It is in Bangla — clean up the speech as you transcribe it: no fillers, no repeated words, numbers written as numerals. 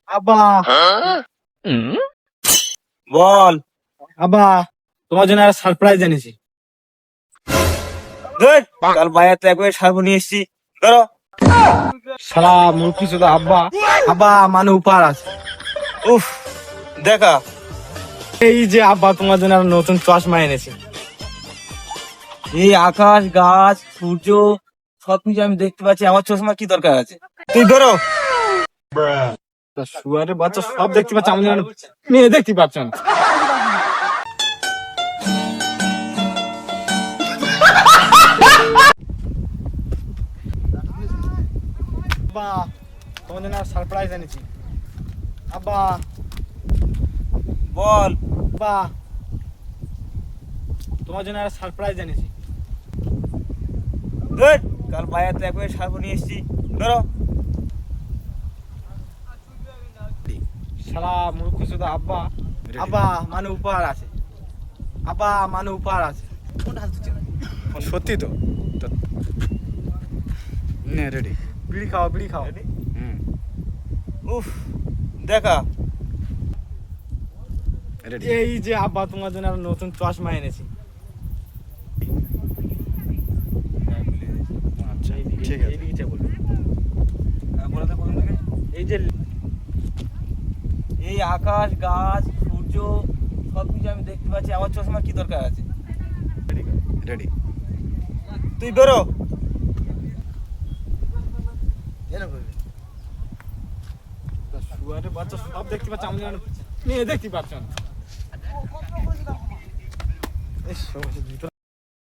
আব্বা বল। আব্বা তোমার জন্য একটা সারপ্রাইজ এনেছি। ধুর, কাল বাজার থেকে একবার সারবো নিয়ে এসছি। ধরো। শালা মূর্খ শুধু আব্বা আব্বা মানে উপহার আছে। উফ, দেখা। এই যে আব্বা তোমার জন্য একটা নতুন চশমা এনেছি। এই আকাশ, গাছ, সূর্য সবকিছু আমি দেখতে পাচ্ছি, আমার চশমা কি দরকার আছে? তুই ধরো। তা শুয়ারের বাচ্চা সব দেখতে পাচ্ছে, আমি যেন মেয়ে দেখতে পাচ্ছ না। আব্বা তোমার জন্য একটা সারপ্রাইজ এনেছি। আব্বা বল। আব্বা তোমার জন্য একটা সারপ্রাইজ এনেছি। ধুর, কাল বাজার থেকে একবার সারবো নিয়ে এসছি। ধরো। শালা মূর্খ শুধু আব্বা আব্বা মানে উপহার আছে। আব্বা মানে উপহার আছে। সত্যি তো রেডি। বিড়ি খাও, বিড়ি খাও। উফ, দেখা। রেডি। এই যে আব্বা তোমার জন্য একটা নতুন চশমা এনেছি। আচ্ছা ঠিক আছে। এইদিকে বলো। বলে দে, বলে দে। এই যে এই আকাশ, গাছ, সূর্য সবকিছু আমি দেখতে পাচ্ছি, আমার চশমা কি দরকার আছে? রেডি। তুই ধরো। তা শুয়ারের বাচ্চা সব দেখতে পাচ্ছে, আমি যেন মেয়ে দেখতে পাচ্ছ না। এই সব জুতো